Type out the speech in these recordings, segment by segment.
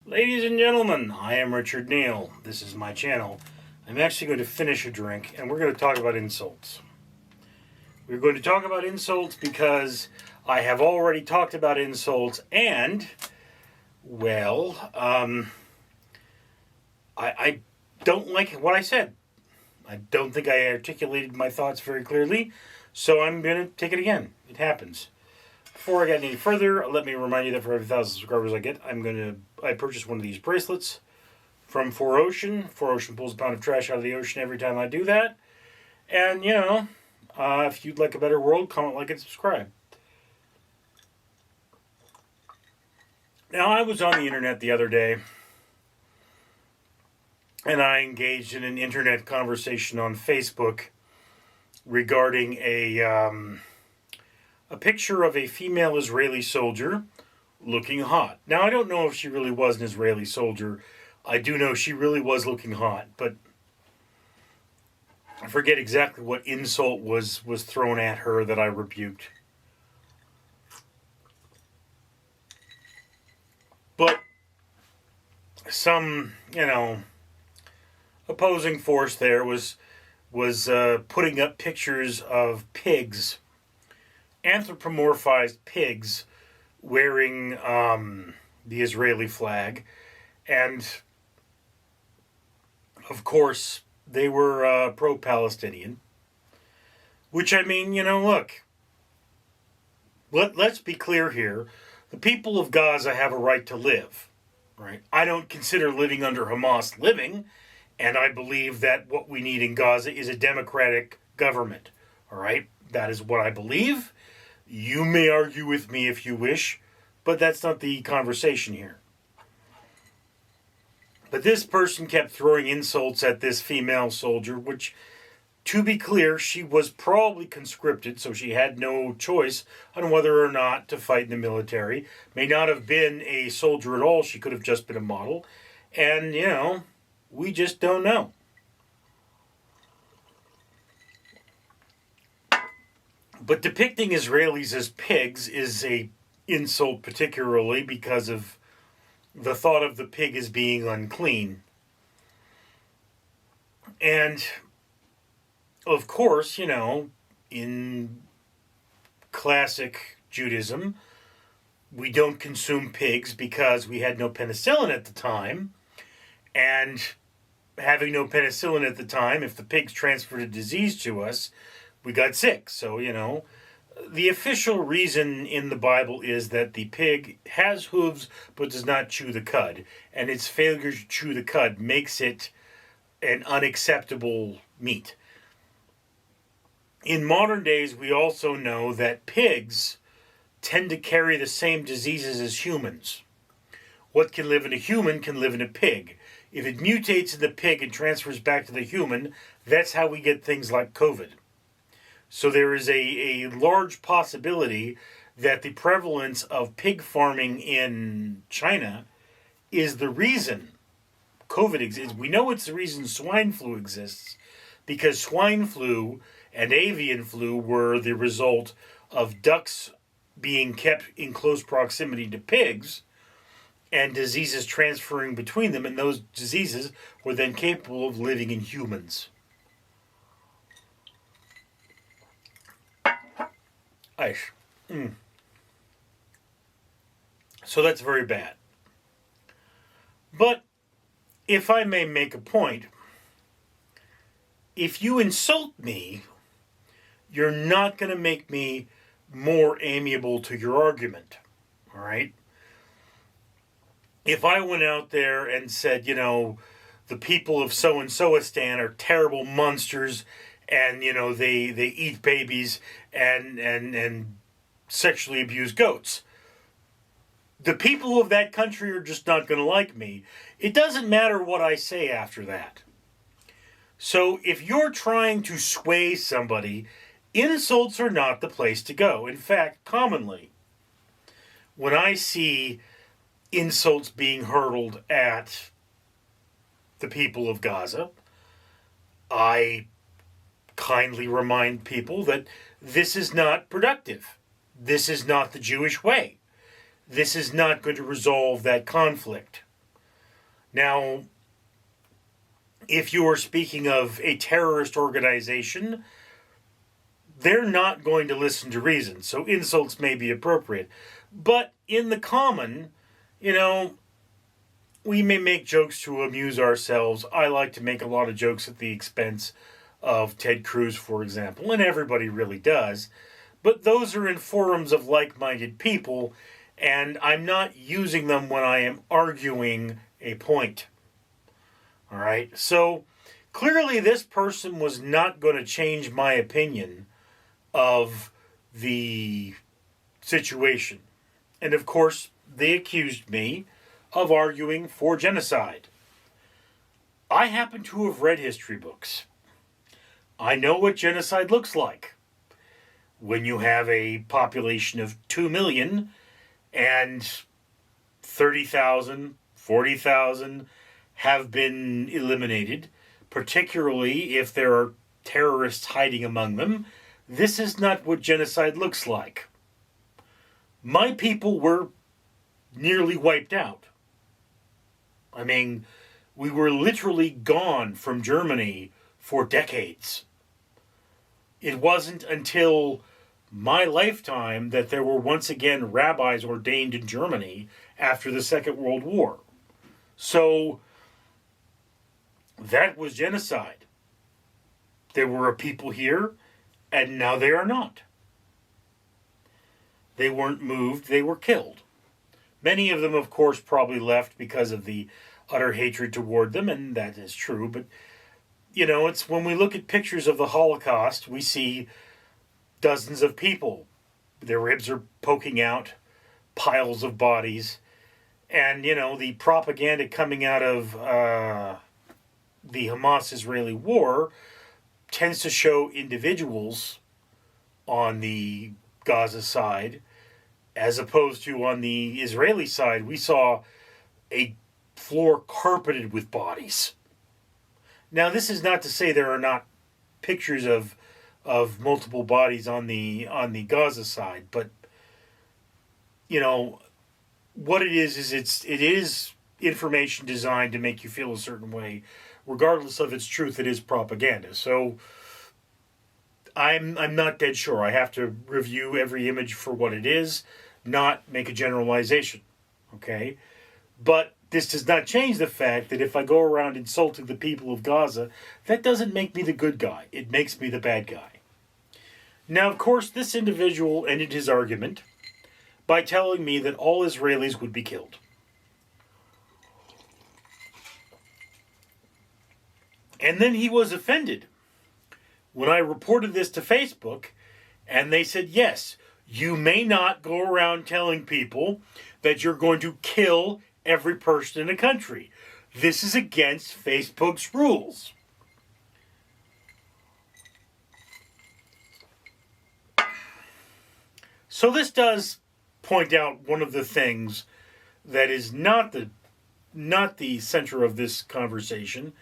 Ladies and gentlemen, I am Richard Neal. This is my channel. I'm actually going to finish a drink and we're going to talk about insults. We're going to talk about insults because I have already talked about insults and, well, I don't like what I said. I don't think I articulated my thoughts very clearly, so I'm going to take it again. It happens. Before I get any further, let me remind you that for every 1,000 subscribers I get, I purchase one of these bracelets from 4Ocean. 4Ocean pulls a pound of trash out of the ocean every time I do that. And, if you'd like a better world, comment, like, and subscribe. Now, I was on the internet the other day, and I engaged in an internet conversation on Facebook regarding a picture of a female Israeli soldier looking hot. Now, I don't know if she really was an Israeli soldier. I do know she really was looking hot, but I forget exactly what insult was thrown at her that I rebuked. But some, opposing force there was putting up pictures of pigs, anthropomorphized pigs wearing the Israeli flag, and of course they were pro-Palestinian, which, I mean, look, let's be clear here. The people of Gaza have a right to live, right? I don't consider living under Hamas living, and I believe that what we need in Gaza is a democratic government, all right? That is what I believe. You may argue with me if you wish, but that's not the conversation here. But this person kept throwing insults at this female soldier, which, to be clear, she was probably conscripted, so she had no choice on whether or not to fight in the military. May not have been a soldier at all. She could have just been a model. And, we just don't know. But depicting Israelis as pigs is a insult, particularly because of the thought of the pig as being unclean. And, of course, in classic Judaism, we don't consume pigs because we had no penicillin at the time. And having no penicillin at the time, if the pigs transferred a disease to us, we got sick. So, the official reason in the Bible is that the pig has hooves but does not chew the cud. And its failure to chew the cud makes it an unacceptable meat. In modern days, we also know that pigs tend to carry the same diseases as humans. What can live in a human can live in a pig. If it mutates in the pig and transfers back to the human, that's how we get things like COVID. So there is a large possibility that the prevalence of pig farming in China is the reason COVID exists. We know it's the reason swine flu exists, because swine flu and avian flu were the result of ducks being kept in close proximity to pigs and diseases transferring between them, and those diseases were then capable of living in humans. So that's very bad. But if I may make a point, if you insult me, you're not going to make me more amiable to your argument, all right? If I went out there and said, the people of so-and-so-istan are terrible monsters, and, they eat babies and sexually abuse goats, the people of that country are just not going to like me. It doesn't matter what I say after that. So if you're trying to sway somebody, insults are not the place to go. In fact, commonly, when I see insults being hurled at the people of Gaza, I kindly remind people that this is not productive. This is not the Jewish way. This is not going to resolve that conflict. Now, if you are speaking of a terrorist organization, they're not going to listen to reason, so insults may be appropriate. But in the common, you know, we may make jokes to amuse ourselves. I like to make a lot of jokes at the expense of Ted Cruz, for example, and everybody really does. But those are in forums of like-minded people, and I'm not using them when I am arguing a point. All right, so clearly this person was not going to change my opinion of the situation. And of course, they accused me of arguing for genocide. I happen to have read history books. I know what genocide looks like. When you have a population of 2 million and 30,000, 40,000 have been eliminated, particularly if there are terrorists hiding among them, this is not what genocide looks like. My people were nearly wiped out. I mean, we were literally gone from Germany for decades. It wasn't until my lifetime that there were once again rabbis ordained in Germany after the Second World War. So that was genocide. There were a people here, and now they are not. They weren't moved, they were killed. Many of them, of course, probably left because of the utter hatred toward them, and that is true. But, you know, it's when we look at pictures of the Holocaust, we see dozens of people. Their ribs are poking out, piles of bodies. And, you know, the propaganda coming out of the Hamas-Israeli war tends to show individuals on the Gaza side, as opposed to on the Israeli side, we saw a floor carpeted with bodies. Now, this is not to say there are not pictures of multiple bodies on the Gaza side, but you know what it is it is information designed to make you feel a certain way, regardless of its truth. It is propaganda. So I'm not dead sure. I have to review every image for what it is, not make a generalization. Okay? But this does not change the fact that if I go around insulting the people of Gaza, that doesn't make me the good guy. It makes me the bad guy. Now, of course, this individual ended his argument by telling me that all Israelis would be killed. And then he was offended when I reported this to Facebook, and they said, yes, you may not go around telling people that you're going to kill every person in the country. This is against Facebook's rules. So this does point out one of the things that is not the center of this conversation.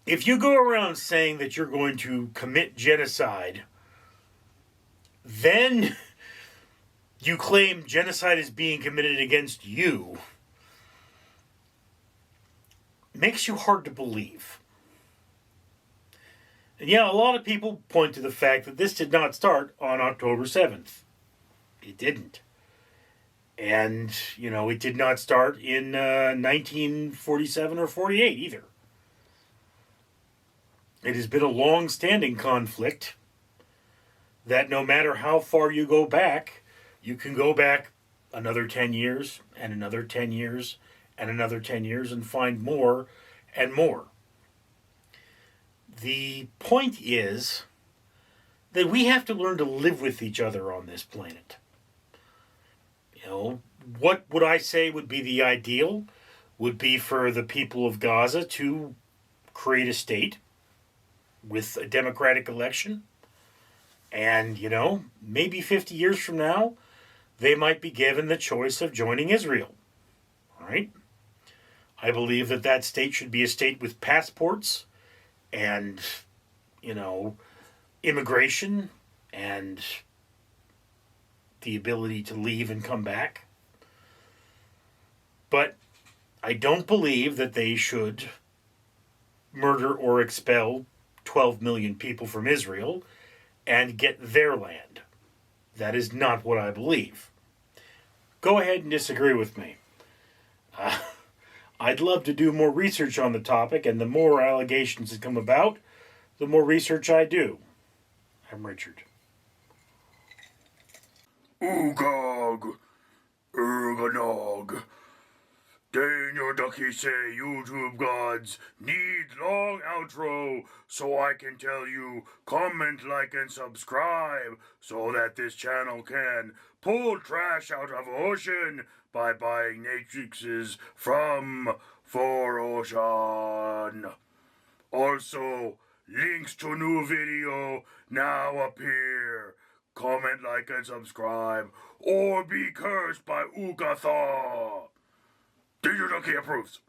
If you go around saying that you're going to commit genocide, then you claim genocide is being committed against you, makes you hard to believe. And yeah, a lot of people point to the fact that this did not start on October 7th. It didn't. And, you know, it did not start in 1947 or 48 either. It has been a long-standing conflict that no matter how far you go back, you can go back another 10 years and another 10 years and another 10 years and find more and more. The point is that we have to learn to live with each other on this planet. You know, what would I say would be the ideal? Would be for the people of Gaza to create a state with a democratic election. And, you know, maybe 50 years from now, they might be given the choice of joining Israel. All right? I believe that that state should be a state with passports and, you know, immigration and the ability to leave and come back. But I don't believe that they should murder or expel 12 million people from Israel and get their land. That is not what I believe. Go ahead and disagree with me. I'd love to do more research on the topic, and the more allegations that come about, the more research I do. I'm Richard. Oogog, Ergonog. Daniel Ducky say YouTube gods need long outro so I can tell you comment, like, and subscribe so that this channel can pull trash out of ocean by buying matrices from For Ocean. Also, links to new video now appear. Comment, like, and subscribe, or be cursed by Ugatha. Danger Ducky approves.